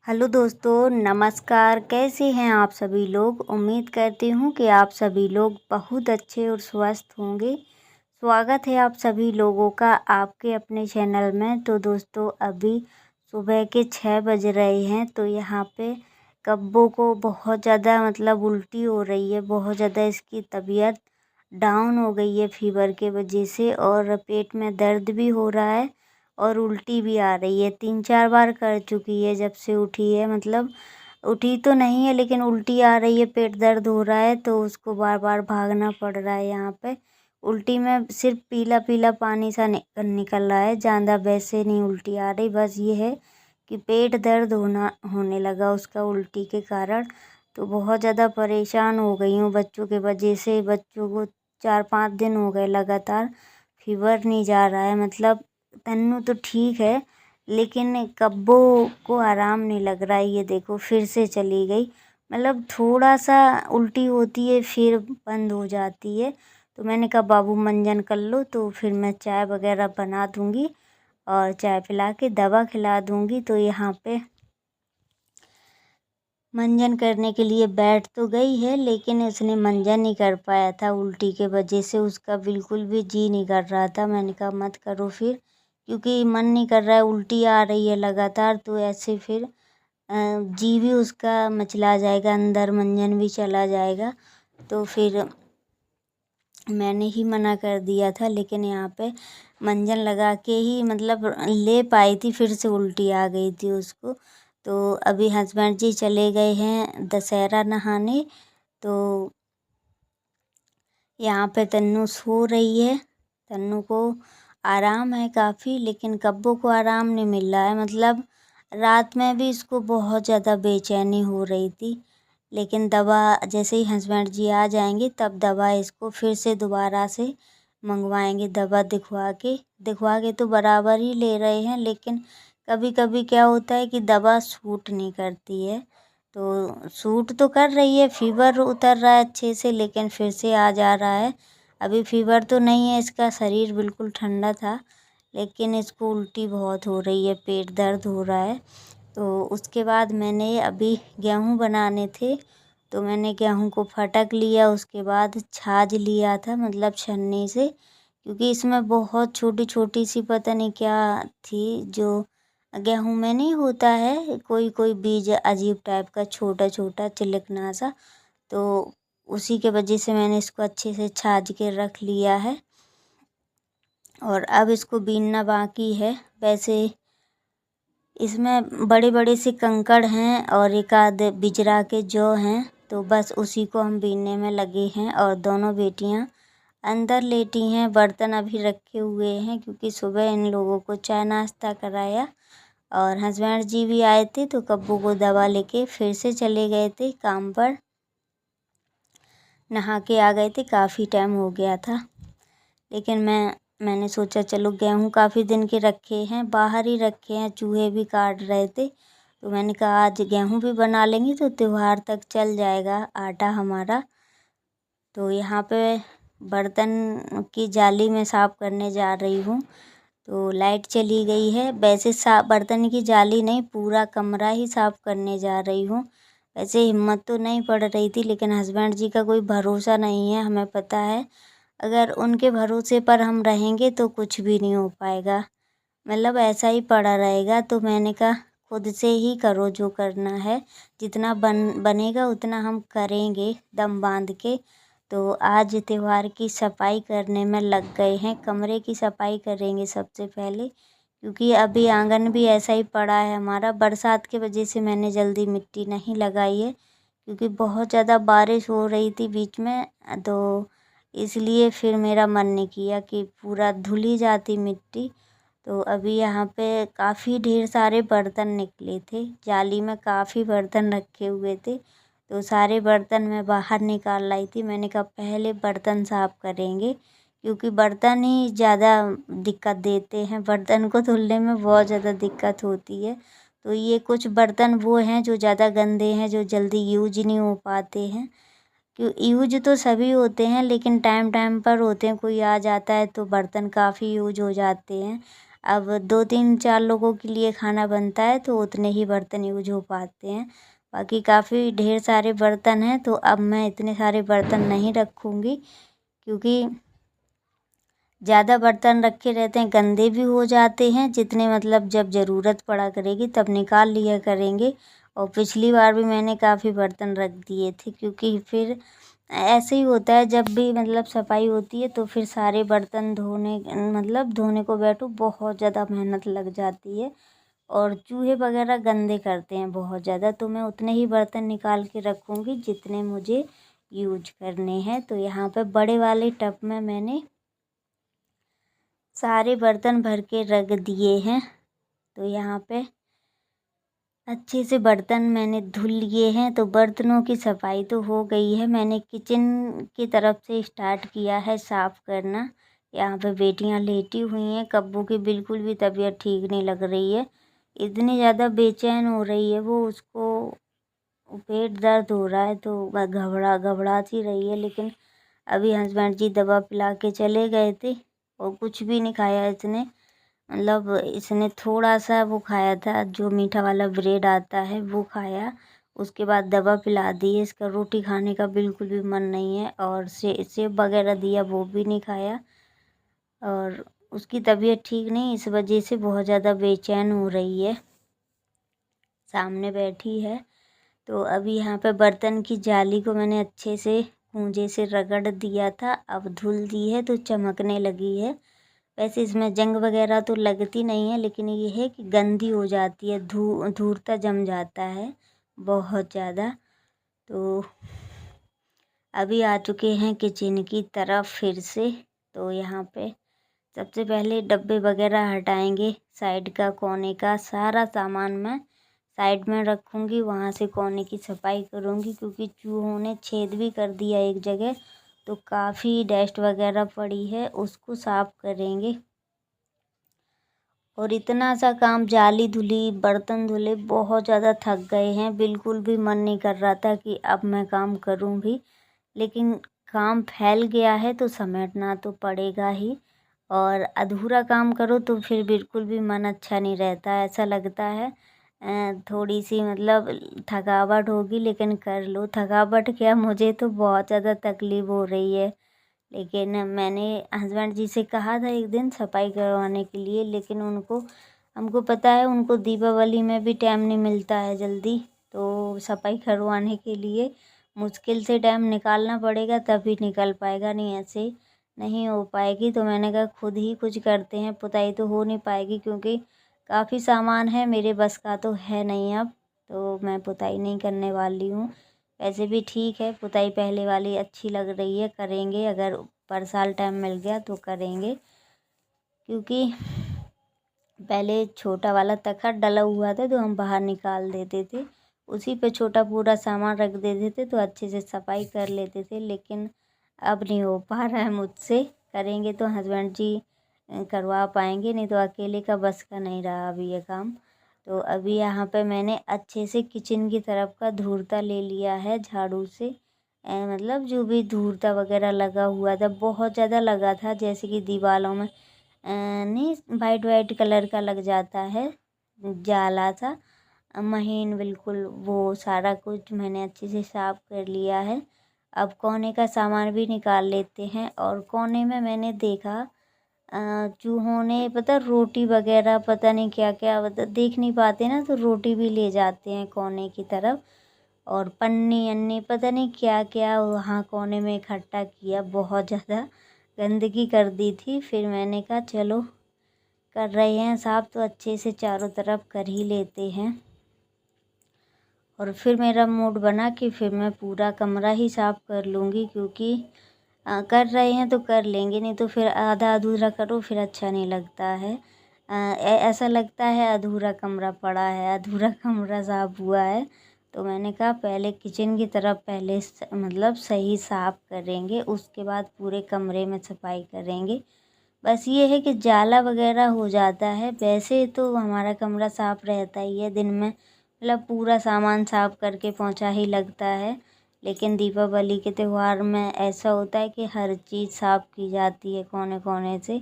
Hello दोस्तों, नमस्कार। कैसे हैं आप सभी लोग। उम्मीद करती हूँ कि आप सभी लोग बहुत अच्छे और स्वस्थ होंगे। स्वागत है आप सभी लोगों का आपके अपने चैनल में। तो दोस्तों, अभी सुबह के 6 बज रहे हैं। तो यहाँ पे कब्बो को बहुत ज़्यादा उल्टी हो रही है। बहुत ज़्यादा इसकी तबीयत डाउन हो गई है फीवर के वजह से, और पेट में दर्द भी हो रहा है और उल्टी भी आ रही है। 3-4 बार कर चुकी है जब से उठी है। उठी तो नहीं है लेकिन उल्टी आ रही है, पेट दर्द हो रहा है, तो उसको बार बार भागना पड़ रहा है। यहाँ पे उल्टी में सिर्फ पीला पीला पानी सा निकल रहा है, ज़्यादा वैसे नहीं उल्टी आ रही। बस ये है कि पेट दर्द होने लगा उसका उल्टी के कारण। तो बहुत ज़्यादा परेशान हो गई हूँ बच्चों के वजह से। बच्चों को 4-5 दिन हो गए लगातार फीवर नहीं जा रहा है। तन्नू तो ठीक है लेकिन कब्बो को आराम नहीं लग रहा है। ये देखो फिर से चली गई। थोड़ा सा उल्टी होती है फिर बंद हो जाती है। तो मैंने कहा बाबू मंजन कर लो, तो फिर मैं चाय वगैरह बना दूँगी और चाय पिला के दवा खिला दूँगी। तो यहाँ पे मंजन करने के लिए बैठ तो गई है लेकिन उसने मंजन नहीं कर पाया था उल्टी के वजह से। उसका बिल्कुल भी जी नहीं कर रहा था। मैंने कहा मत करो फिर, क्योंकि मन नहीं कर रहा है, उल्टी आ रही है लगातार। तो ऐसे फिर जी भी उसका मचला जाएगा, अंदर मंजन भी चला जाएगा। तो फिर मैंने ही मना कर दिया था, लेकिन यहाँ पे मंजन लगा के ही ले पाई थी, फिर से उल्टी आ गई थी उसको। तो अभी हस्बैंड जी चले गए हैं दशहरा नहाने। तो यहाँ पे तन्नू सो रही है। तन्नू को आराम है काफ़ी, लेकिन कब्बो को आराम नहीं मिल रहा है। रात में भी इसको बहुत ज़्यादा बेचैनी हो रही थी, लेकिन दवा जैसे ही हस्बैंड जी आ जाएंगे तब दवा इसको फिर से दोबारा से मंगवाएंगे। दवा दिखवा के तो बराबर ही ले रहे हैं, लेकिन कभी कभी क्या होता है कि दवा सूट नहीं करती है। तो सूट तो कर रही है, फीवर उतर रहा है अच्छे से, लेकिन फिर से आ जा रहा है। अभी फीवर तो नहीं है, इसका शरीर बिल्कुल ठंडा था, लेकिन इसको उल्टी बहुत हो रही है, पेट दर्द हो रहा है। तो उसके बाद मैंने अभी गेहूँ बनाने थे, तो मैंने गेहूँ को फटक लिया। उसके बाद छाछ लिया था छन्नी से, क्योंकि इसमें बहुत छोटी छोटी सी पता नहीं क्या थी, जो गेहूँ में नहीं होता है कोई कोई बीज अजीब टाइप का छोटा छोटा चिलकना सा। तो उसी के वजह से मैंने इसको अच्छे से छाछ के रख लिया है, और अब इसको बीनना बाकी है। वैसे इसमें बड़े बड़े से कंकड़ हैं और एक आध बिजरा के जौ हैं, तो बस उसी को हम बीनने में लगे हैं। और दोनों बेटियां अंदर लेटी हैं, बर्तन अभी रखे हुए हैं, क्योंकि सुबह इन लोगों को चाय नाश्ता कराया। और हस्बैंड जी भी आए थे, तो कब्बू को दवा लेके फिर से चले गए थे काम पर, नहा के आ गए थे, काफ़ी टाइम हो गया था। लेकिन मैंने सोचा चलो गेहूँ काफ़ी दिन के रखे हैं, बाहर ही रखे हैं, चूहे भी काट रहे थे, तो मैंने कहा आज गेहूँ भी बना लेंगे तो त्योहार तक चल जाएगा आटा हमारा। तो यहाँ पे बर्तन की जाली में साफ़ करने जा रही हूँ, तो लाइट चली गई है। वैसे बर्तन की जाली नहीं, पूरा कमरा ही साफ़ करने जा रही हूँ। वैसे हिम्मत तो नहीं पड़ रही थी, लेकिन हस्बैंड जी का कोई भरोसा नहीं है, हमें पता है अगर उनके भरोसे पर हम रहेंगे तो कुछ भी नहीं हो पाएगा, ऐसा ही पड़ा रहेगा। तो मैंने कहा खुद से ही करो जो करना है, जितना बनेगा उतना हम करेंगे दम बांध के। तो आज त्योहार की सफाई करने में लग गए हैं, कमरे की सफाई करेंगे सबसे पहले, क्योंकि अभी आंगन भी ऐसा ही पड़ा है हमारा। बरसात के वजह से मैंने जल्दी मिट्टी नहीं लगाई है, क्योंकि बहुत ज़्यादा बारिश हो रही थी बीच में, तो इसलिए फिर मेरा मन नहीं किया कि पूरा धुल ही जाती मिट्टी। तो अभी यहाँ पे काफ़ी ढेर सारे बर्तन निकले थे, जाली में काफ़ी बर्तन रखे हुए थे, तो सारे बर्तन मैं बाहर निकाल लाई थी। मैंने कहा पहले बर्तन साफ़ करेंगे, क्योंकि बर्तन ही ज़्यादा दिक्कत देते हैं, बर्तन को धुलने में बहुत ज़्यादा दिक्कत होती है। तो ये कुछ बर्तन वो हैं जो ज़्यादा गंदे हैं, जो जल्दी यूज नहीं हो पाते हैं। यूज तो सभी होते हैं, लेकिन टाइम टाइम पर होते हैं, कोई आ जाता है तो बर्तन काफ़ी यूज हो जाते हैं। अब 2-3-4 लोगों के लिए खाना बनता है तो उतने ही बर्तन यूज हो पाते हैं। बाकी काफ़ी ढेर सारे बर्तन हैं, तो अब मैं इतने सारे बर्तन नहीं रखूँगी, क्योंकि ज़्यादा बर्तन रखे रहते हैं गंदे भी हो जाते हैं। जितने मतलब जब ज़रूरत पड़ा करेगी तब निकाल लिया करेंगे। और पिछली बार भी मैंने काफ़ी बर्तन रख दिए थे, क्योंकि फिर ऐसे ही होता है, जब भी मतलब सफाई होती है तो फिर सारे बर्तन धोने को बैठो, बहुत ज़्यादा मेहनत लग जाती है और चूहे वगैरह गंदे करते हैं बहुत ज़्यादा। तो मैं उतने ही बर्तन निकाल के रखूँगी जितने मुझे यूज करने हैं। तो यहाँ पे बड़े वाले टब में मैंने सारे बर्तन भर के रख दिए हैं। तो यहाँ पे अच्छे से बर्तन मैंने धुल लिए हैं। तो बर्तनों की सफाई तो हो गई है। मैंने किचन की तरफ से स्टार्ट किया है साफ़ करना। यहाँ पे बेटियाँ लेटी हुई हैं। कब्बू की बिल्कुल भी तबीयत ठीक नहीं लग रही है, इतनी ज़्यादा बेचैन हो रही है वो, उसको पेट दर्द हो रहा है तो घबरा सी रही है। लेकिन अभी हस्बैंड जी दवा पिला के चले गए थे और कुछ भी नहीं खाया इसने। मतलब इसने थोड़ा सा वो खाया था, जो मीठा वाला ब्रेड आता है वो खाया। उसके बाद दवा पिला दी है। इसका रोटी खाने का बिल्कुल भी मन नहीं है, और सेब वगैरह दिया वो भी नहीं खाया। और उसकी तबीयत ठीक नहीं, इस वजह से बहुत ज़्यादा बेचैन हो रही है, सामने बैठी है। तो अभी यहाँ पे बर्तन की जाली को मैंने अच्छे से कूंजे से रगड़ दिया था, अब धुल दी है तो चमकने लगी है। वैसे इसमें जंग वगैरह तो लगती नहीं है, लेकिन ये है कि गंदी हो जाती है, धूर्ता जम जाता है बहुत ज़्यादा। तो अभी आ चुके हैं किचन की तरफ फिर से। तो यहाँ पे सबसे पहले डब्बे वगैरह हटाएंगे, साइड का कोने का सारा सामान मैं साइड में रखूँगी, वहाँ से कोने की सफाई करूँगी, क्योंकि चूहों ने छेद भी कर दिया एक जगह, तो काफ़ी डस्ट वगैरह पड़ी है, उसको साफ करेंगे। और इतना सा काम, जाली धुली, बर्तन धुले, बहुत ज़्यादा थक गए हैं। बिल्कुल भी मन नहीं कर रहा था कि अब मैं काम करूँ भी, लेकिन काम फैल गया है तो समेटना तो पड़ेगा ही। और अधूरा काम करो तो फिर बिल्कुल भी मन अच्छा नहीं रहता, ऐसा लगता है थोड़ी सी मतलब थकावट होगी, लेकिन कर लो। थकावट क्या, मुझे तो बहुत ज़्यादा तकलीफ़ हो रही है। लेकिन मैंने हस्बैंड जी से कहा था एक दिन सफाई करवाने के लिए, लेकिन हमको पता है उनको दीपावली में भी टाइम नहीं मिलता है जल्दी, तो सफाई करवाने के लिए मुश्किल से टाइम निकालना पड़ेगा, तभी निकल पाएगा, नहीं ऐसे नहीं हो पाएगी। तो मैंने कहा खुद ही कुछ करते हैं, पुताई तो हो नहीं पाएगी, क्योंकि काफ़ी सामान है, मेरे बस का तो है नहीं अब, तो मैं पुताई नहीं करने वाली हूँ। वैसे भी ठीक है, पुताई पहले वाली अच्छी लग रही है, करेंगे अगर पर साल टाइम मिल गया तो करेंगे, क्योंकि पहले छोटा वाला तखत डला हुआ था तो हम बाहर निकाल देते थे, उसी पे छोटा पूरा सामान रख देते थे, तो अच्छे से सफाई कर लेते थे। लेकिन अब नहीं हो पा रहा है मुझसे, करेंगे तो हस्बैंड जी करवा पाएंगे, नहीं तो अकेले का बस का नहीं रहा अभी ये काम। तो अभी यहाँ पे मैंने अच्छे से किचन की तरफ का धूर्ता ले लिया है झाड़ू से। मतलब जो भी धूर्ता वगैरह लगा हुआ था, बहुत ज़्यादा लगा था, जैसे कि दीवारों में नहीं वाइट वाइट कलर का लग जाता है, जाला सा महीन बिल्कुल, वो सारा कुछ मैंने अच्छे से साफ कर लिया है। अब कोने का सामान भी निकाल लेते हैं। और कोने में मैंने देखा चूहों ने पता रोटी वगैरह पता नहीं क्या क्या, देख नहीं पाते ना, तो रोटी भी ले जाते हैं कोने की तरफ, और पन्नी अन्नी पता नहीं क्या क्या वहाँ कोने में इकट्ठा किया, बहुत ज़्यादा गंदगी कर दी थी। फिर मैंने कहा चलो कर रहे हैं साफ, तो अच्छे से चारों तरफ कर ही लेते हैं। और फिर मेरा मूड बना कि फिर मैं पूरा कमरा ही साफ़ कर लूँगी, क्योंकि कर रहे हैं तो कर लेंगे, नहीं तो फिर आधा अधूरा करो फिर अच्छा नहीं लगता है। ऐसा लगता है अधूरा कमरा पड़ा है, अधूरा कमरा साफ़ हुआ है। तो मैंने कहा पहले किचन की तरफ पहले मतलब सही साफ़ करेंगे, उसके बाद पूरे कमरे में सफाई करेंगे। बस ये है कि जाला वगैरह हो जाता है, वैसे तो हमारा कमरा साफ़ रहता ही है दिन में, मतलब पूरा सामान साफ़ करके पोंछा ही लगता है। लेकिन दीपावली के त्यौहार में ऐसा होता है कि हर चीज़ साफ़ की जाती है कोने कोने से।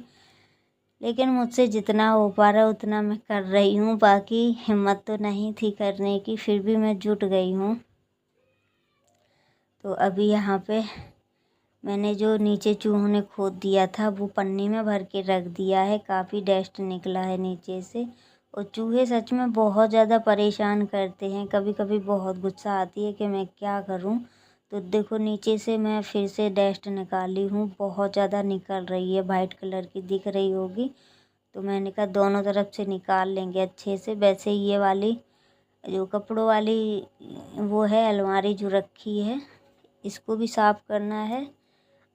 लेकिन मुझसे जितना हो पा रहा है उतना मैं कर रही हूँ। बाकी हिम्मत तो नहीं थी करने की, फिर भी मैं जुट गई हूँ। तो अभी यहाँ पे मैंने जो नीचे चूहों ने खोद दिया था वो पन्नी में भर के रख दिया है। काफ़ी डस्ट निकला है नीचे से। और चूहे सच में बहुत ज़्यादा परेशान करते हैं। कभी कभी बहुत गुस्सा आती है कि मैं क्या करूं। तो देखो नीचे से मैं फिर से डस्ट निकाली हूँ। बहुत ज़्यादा निकल रही है, वाइट कलर की दिख रही होगी। तो मैंने कहा दोनों तरफ से निकाल लेंगे अच्छे से। वैसे ये वाली जो कपड़ों वाली वो है अलमारी जो रखी है, इसको भी साफ़ करना है।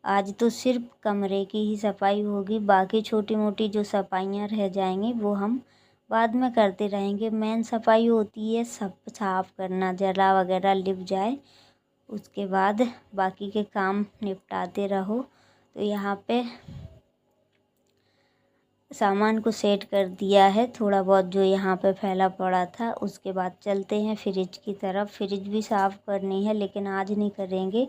आज तो सिर्फ कमरे की ही सफाई होगी। बाकी छोटी मोटी जो सफाइयाँ रह जाएंगी वो हम बाद में करते रहेंगे। मेन सफाई होती है सब साफ़ करना, जला वगैरह लिप जाए, उसके बाद बाकी के काम निपटाते रहो। तो यहाँ पे सामान को सेट कर दिया है थोड़ा बहुत जो यहाँ पे फैला पड़ा था। उसके बाद चलते हैं फ्रिज की तरफ। फ्रिज भी साफ़ करनी है लेकिन आज नहीं करेंगे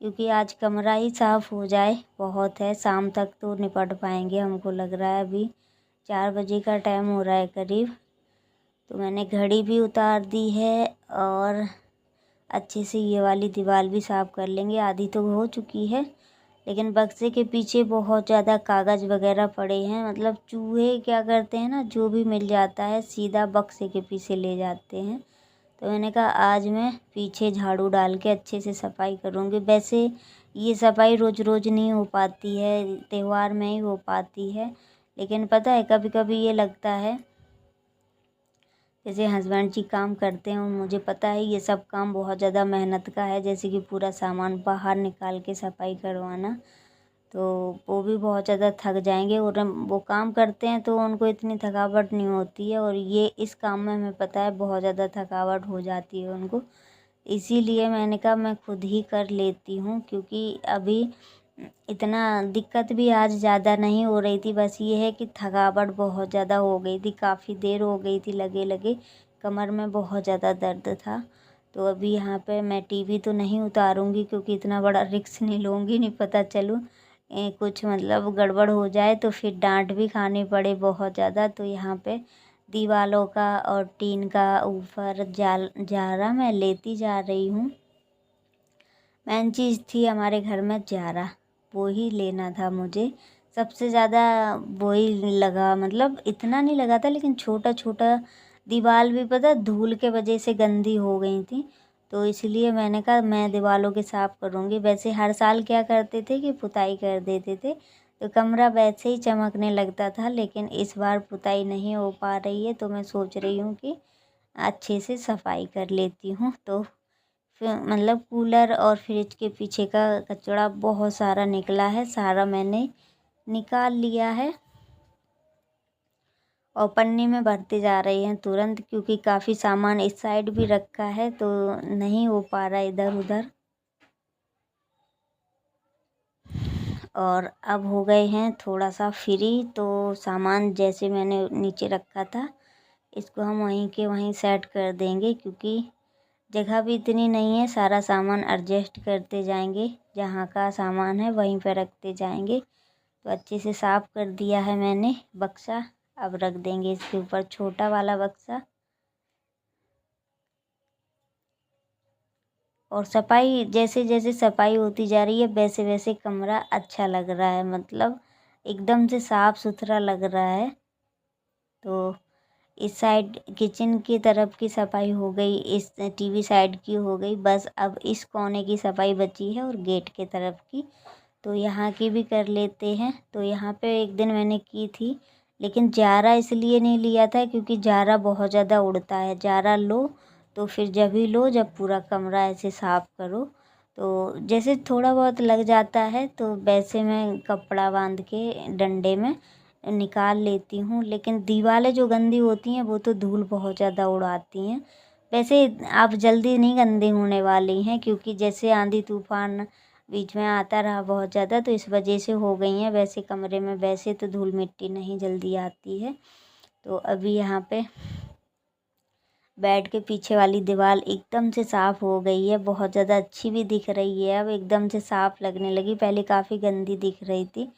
क्योंकि आज कमरा ही साफ़ हो जाए बहुत है। शाम तक तो निपट पाएंगे हमको लग रहा है। अभी 4 बजे का टाइम हो रहा है करीब। तो मैंने घड़ी भी उतार दी है और अच्छे से ये वाली दीवार भी साफ़ कर लेंगे। आधी तो हो चुकी है लेकिन बक्से के पीछे बहुत ज़्यादा कागज़ वगैरह पड़े हैं। मतलब चूहे क्या करते हैं ना, जो भी मिल जाता है सीधा बक्से के पीछे ले जाते हैं। तो मैंने कहा आज मैं पीछे झाड़ू डाल के अच्छे से सफाई करूँगी। वैसे ये सफाई रोज़ रोज़ नहीं हो पाती है, त्यौहार में ही हो पाती है। लेकिन पता है कभी कभी ये लगता है जैसे हस्बैंड जी काम करते हैं और मुझे पता है ये सब काम बहुत ज़्यादा मेहनत का है। जैसे कि पूरा सामान बाहर निकाल के सफाई करवाना, तो वो भी बहुत ज़्यादा थक जाएंगे। और वो काम करते हैं तो उनको इतनी थकावट नहीं होती है, और ये इस काम में हमें पता है बहुत ज़्यादा थकावट हो जाती है उनको। इसीलिए मैंने कहा मैं खुद ही कर लेती हूँ क्योंकि अभी इतना दिक्कत भी आज ज़्यादा नहीं हो रही थी। बस ये है कि थकावट बहुत ज़्यादा हो गई थी, काफ़ी देर हो गई थी लगे लगे, कमर में बहुत ज़्यादा दर्द था। तो अभी यहाँ पे मैं टीवी तो नहीं उतारूँगी क्योंकि इतना बड़ा रिस्क नहीं लूँगी, नहीं पता चलूँ कुछ मतलब गड़बड़ हो जाए तो फिर डांट भी खानी पड़े बहुत ज़्यादा। तो यहाँ पे दीवालों का और टीन का ऊपर जारा मैं लेती जा रही हूँ। मेन चीज़ थी हमारे घर में जारा, वो ही लेना था मुझे। सबसे ज़्यादा वो ही लगा, मतलब इतना नहीं लगा था लेकिन छोटा छोटा दीवार भी पता धूल के वजह से गंदी हो गई थी। तो इसलिए मैंने कहा मैं दीवारों के साफ़ करूँगी। वैसे हर साल क्या करते थे कि पुताई कर देते थे तो कमरा वैसे ही चमकने लगता था, लेकिन इस बार पुताई नहीं हो पा रही है तो मैं सोच रही हूँ कि अच्छे से सफाई कर लेती हूँ। तो फिर मतलब कूलर और फ्रिज के पीछे का कचरा बहुत सारा निकला है, सारा मैंने निकाल लिया है और पन्नी में भरते जा रहे हैं तुरंत, क्योंकि काफ़ी सामान इस साइड भी रखा है तो नहीं हो पा रहा इधर उधर। और अब हो गए हैं थोड़ा सा फ्री, तो सामान जैसे मैंने नीचे रखा था इसको हम वहीं के वहीं सेट कर देंगे क्योंकि जगह भी इतनी नहीं है। सारा सामान एडजस्ट करते जाएंगे, जहाँ का सामान है वहीं पर रखते जाएंगे। तो अच्छे से साफ़ कर दिया है मैंने बक्सा। अब रख देंगे इसके ऊपर छोटा वाला बक्सा। और सफाई जैसे जैसे सफाई होती जा रही है वैसे वैसे कमरा अच्छा लग रहा है, मतलब एकदम से साफ़ सुथरा लग रहा है। तो इस साइड किचन की तरफ की सफाई हो गई, इस टीवी साइड की हो गई, बस अब इस कोने की सफाई बची है और गेट के तरफ की, तो यहाँ की भी कर लेते हैं। तो यहाँ पे एक दिन मैंने की थी लेकिन जारा इसलिए नहीं लिया था क्योंकि जारा बहुत ज़्यादा उड़ता है। जारा लो तो फिर जब ही लो जब पूरा कमरा ऐसे साफ़ करो। तो जैसे थोड़ा बहुत लग जाता है तो वैसे मैं कपड़ा बांध के डंडे में निकाल लेती हूँ। लेकिन दीवारें जो गंदी होती हैं वो तो धूल बहुत ज़्यादा उड़ाती हैं। वैसे आप जल्दी नहीं गंदी होने वाली हैं क्योंकि जैसे आंधी तूफान बीच में आता रहा बहुत ज़्यादा तो इस वजह से हो गई हैं। वैसे कमरे में वैसे तो धूल मिट्टी नहीं जल्दी आती है। तो अभी यहाँ पे बेड के पीछे वाली दीवार एकदम से साफ़ हो गई है, बहुत ज़्यादा अच्छी भी दिख रही है। अब एकदम से साफ़ लगने लगी, पहले काफ़ी गंदी दिख रही थी।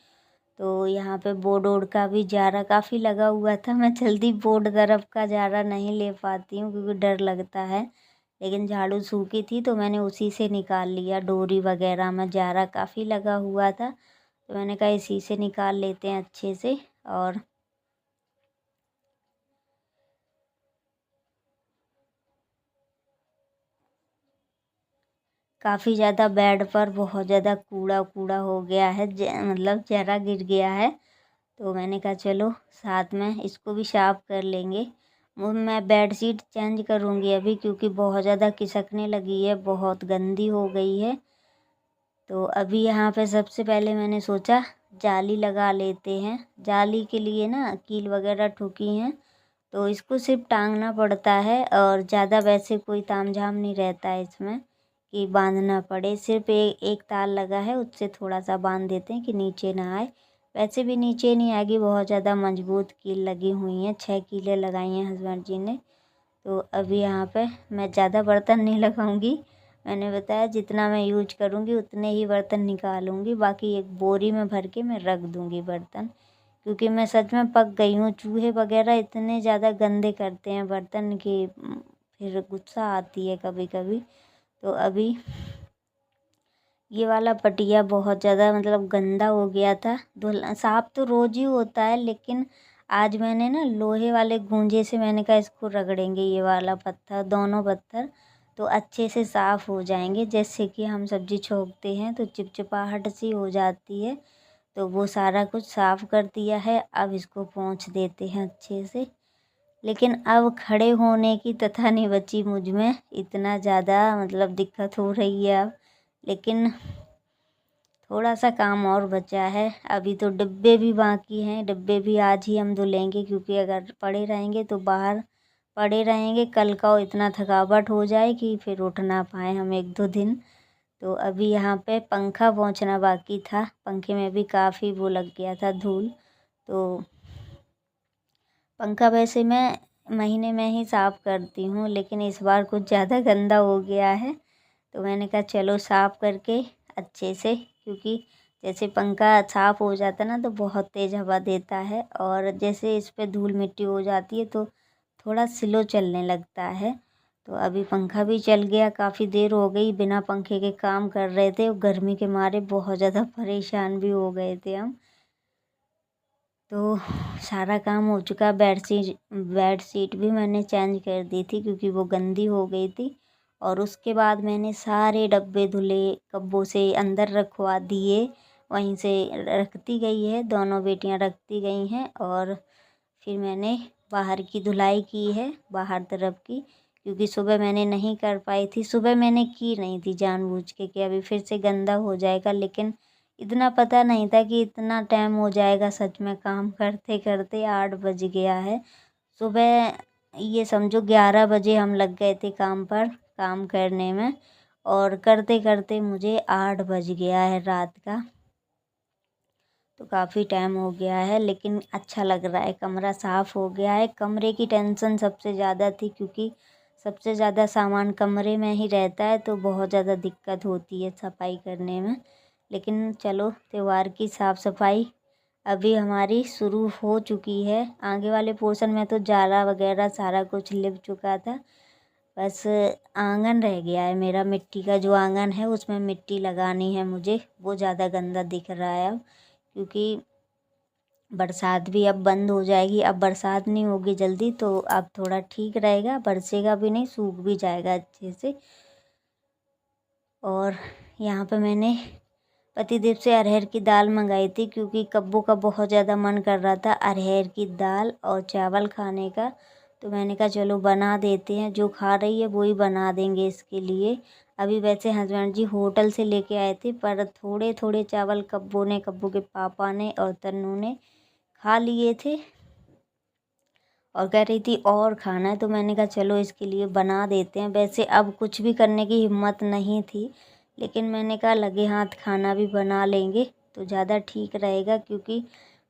तो यहाँ पे बोर्ड ओर्ड का भी जारा काफ़ी लगा हुआ था। मैं जल्दी बोर्ड तरफ का जारा नहीं ले पाती हूँ क्योंकि डर लगता है, लेकिन झाड़ू सूखी थी तो मैंने उसी से निकाल लिया। डोरी वगैरह में जारा काफ़ी लगा हुआ था तो मैंने कहा इसी से निकाल लेते हैं अच्छे से। और काफ़ी ज़्यादा बेड पर बहुत ज़्यादा कूड़ा कूड़ा हो गया है, मतलब जरा गिर गया है। तो मैंने कहा चलो साथ में इसको भी साफ कर लेंगे। वो मैं बेड शीट चेंज करूँगी अभी क्योंकि बहुत ज़्यादा खिसकने लगी है, बहुत गंदी हो गई है। तो अभी यहाँ पे सबसे पहले मैंने सोचा जाली लगा लेते हैं। जाली के लिए ना कील वगैरह ठुकी हैं तो इसको सिर्फ टांगना पड़ता है और ज़्यादा वैसे कोई तामझाम नहीं रहता है इसमें कि बांधना पड़े। सिर्फ एक तार लगा है, उससे थोड़ा सा बांध देते हैं कि नीचे ना आए। वैसे भी नीचे नहीं आएगी, बहुत ज़्यादा मजबूत कील लगी हुई हैं। 6 कीलें लगाई हैं हस्बैंड जी ने। तो अभी यहाँ पे मैं ज़्यादा बर्तन नहीं लगाऊंगी। मैंने बताया जितना मैं यूज करूँगी उतने ही बर्तन निकालूंगी, बाकी एक बोरी में भर के मैं रख दूँगी बर्तन, क्योंकि मैं सच में पक गई हूँ। चूहे वगैरह इतने ज़्यादा गंदे करते हैं बर्तन की, फिर गुस्सा आती है कभी कभी। तो अभी ये वाला पटिया बहुत ज़्यादा मतलब गंदा हो गया था। धुल साफ तो रोज़ ही होता है, लेकिन आज मैंने ना लोहे वाले गूंजे से मैंने कहा इसको रगड़ेंगे, ये वाला पत्थर, दोनों पत्थर तो अच्छे से साफ़ हो जाएंगे। जैसे कि हम सब्ज़ी छोंकते हैं तो चिपचिपाहट सी हो जाती है, तो वो सारा कुछ साफ़ कर दिया है। अब इसको पोंछ देते हैं अच्छे से। लेकिन अब खड़े होने की तथा नहीं बची मुझ में, इतना ज़्यादा मतलब दिक्कत हो रही है अब। लेकिन थोड़ा सा काम और बचा है। अभी तो डिब्बे भी बाकी हैं, डिब्बे भी आज ही हम धुलेंगे क्योंकि अगर पड़े रहेंगे तो बाहर पड़े रहेंगे, कल का इतना थकावट हो जाए कि फिर उठ ना पाए हम 1-2 दिन। तो अभी यहाँ पे पंखा पोंछना बाकी था, पंखे में भी काफ़ी वो लग गया था धूल। तो पंखा वैसे मैं महीने में ही साफ़ करती हूँ, लेकिन इस बार कुछ ज़्यादा गंदा हो गया है तो मैंने कहा चलो साफ़ करके अच्छे से, क्योंकि जैसे पंखा साफ़ हो जाता है ना तो बहुत तेज़ हवा देता है, और जैसे इस पे धूल मिट्टी हो जाती है तो थोड़ा स्लो चलने लगता है। तो अभी पंखा भी चल गया, काफ़ी देर हो गई बिना पंखे के काम कर रहे थे, गर्मी के मारे बहुत ज़्यादा परेशान भी हो गए थे हम। तो सारा काम हो चुका। बेड शीट भी मैंने चेंज कर दी थी क्योंकि वो गंदी हो गई थी। और उसके बाद मैंने सारे डब्बे धुले, कब्बों से अंदर रखवा दिए, वहीं से रखती गई है, दोनों बेटियां रखती गई हैं। और फिर मैंने बाहर की धुलाई की है, बाहर तरफ की, क्योंकि सुबह मैंने नहीं कर पाई थी। सुबह मैंने की नहीं थी जानबूझ के कि अभी फिर से गंदा हो जाएगा, लेकिन इतना पता नहीं था कि इतना टाइम हो जाएगा। सच में काम करते करते 8 बज गया है। सुबह ये समझो 11 बजे हम लग गए थे काम पर, काम करने में, और करते करते मुझे 8 बज गया है रात का। तो काफ़ी टाइम हो गया है, लेकिन अच्छा लग रहा है, कमरा साफ़ हो गया है। कमरे की टेंशन सबसे ज़्यादा थी क्योंकि सबसे ज़्यादा सामान कमरे में ही रहता है, तो बहुत ज़्यादा दिक्कत होती है सफाई करने में। लेकिन चलो, त्यौहार की साफ़ सफाई अभी हमारी शुरू हो चुकी है। आगे वाले पोर्शन में तो जाला वगैरह सारा कुछ लिप चुका था, बस आंगन रह गया है मेरा। मिट्टी का जो आंगन है उसमें मिट्टी लगानी है मुझे, वो ज़्यादा गंदा दिख रहा है अब, क्योंकि बरसात भी अब बंद हो जाएगी। अब बरसात नहीं होगी जल्दी, तो अब थोड़ा ठीक रहेगा, बरसेगा भी नहीं, सूख भी जाएगा अच्छे से। और यहाँ पे मैंने पतिदेव से अरहर की दाल मंगाई थी क्योंकि कब्बू का बहुत ज़्यादा मन कर रहा था अरहर की दाल और चावल खाने का। तो मैंने कहा चलो बना देते हैं, जो खा रही है वो ही बना देंगे इसके लिए। अभी वैसे हस्बैंड जी होटल से लेके आए थे, पर थोड़े थोड़े चावल कब्बू ने, कब्बू के पापा ने और तन्नू ने खा लिए थे, और कह रही थी और खाना है, तो मैंने कहा चलो इसके लिए बना देते हैं। वैसे अब कुछ भी करने की हिम्मत नहीं थी, लेकिन मैंने कहा लगे हाथ खाना भी बना लेंगे तो ज़्यादा ठीक रहेगा, क्योंकि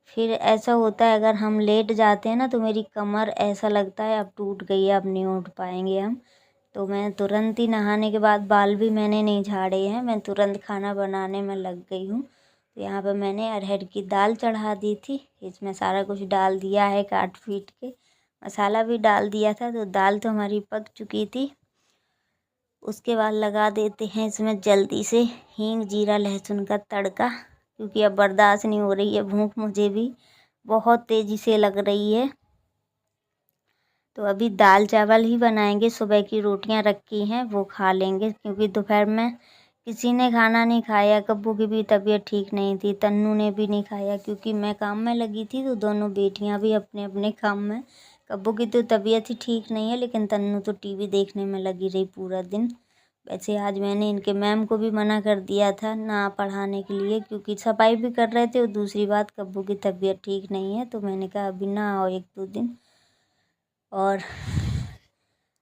फिर ऐसा होता है अगर हम लेट जाते हैं ना तो मेरी कमर ऐसा लगता है अब टूट गई है, अब नहीं उठ पाएंगे हम। तो मैं तुरंत ही नहाने के बाद, बाल भी मैंने नहीं झाड़े हैं, मैं तुरंत खाना बनाने में लग गई हूँ। तो यहाँ पे मैंने अरहर की दाल चढ़ा दी थी। इसमें सारा कुछ डाल दिया है, काट पीट के मसाला भी डाल दिया था। तो दाल तो हमारी पक चुकी थी। उसके बाद लगा देते हैं इसमें जल्दी से हींग, जीरा, लहसुन का तड़का, क्योंकि अब बर्दाश्त नहीं हो रही है भूख, मुझे भी बहुत तेज़ी से लग रही है। तो अभी दाल चावल ही बनाएंगे, सुबह की रोटियां रखी हैं वो खा लेंगे, क्योंकि दोपहर में किसी ने खाना नहीं खाया। कब्बू की भी तबीयत ठीक नहीं थी, तन्नू ने भी नहीं खाया, क्योंकि मैं काम में लगी थी तो दोनों बेटियां भी अपने अपने काम में। कब्बू की तो तबीयत ही ठीक नहीं है, लेकिन तन्नू तो टीवी देखने में लगी रही पूरा दिन। वैसे आज मैंने इनके मैम को भी मना कर दिया था ना पढ़ाने के लिए, क्योंकि सफाई भी कर रहे थे और दूसरी बात कब्बू की तबीयत ठीक नहीं है। तो मैंने कहा अभी ना आओ 1-2 दिन। और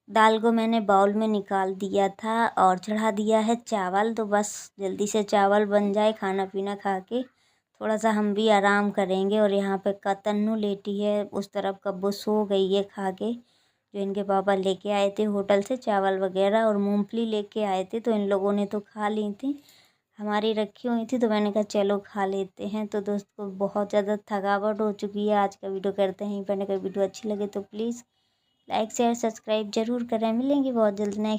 दाल को मैंने बाउल में निकाल दिया था और चढ़ा दिया है चावल। तो बस जल्दी से चावल बन जाए, खाना पीना खा के थोड़ा सा हम भी आराम करेंगे। और यहाँ पे तन्नू लेटी है, उस तरफ कब्बू सो गई है खा के। जो इनके पापा लेके आए थे होटल से चावल वगैरह और मूंगफली लेके आए थे, तो इन लोगों ने तो खा ली थी, हमारी रखी हुई थी। तो मैंने कहा चलो खा लेते हैं। तो दोस्तों बहुत ज़्यादा थकावट हो चुकी है। आज का वीडियो करते हैं पर अगर वीडियो अच्छी लगे तो प्लीज़ लाइक शेयर सब्सक्राइब जरूर करें। मिलेंगे बहुत जल्द नेक्स्ट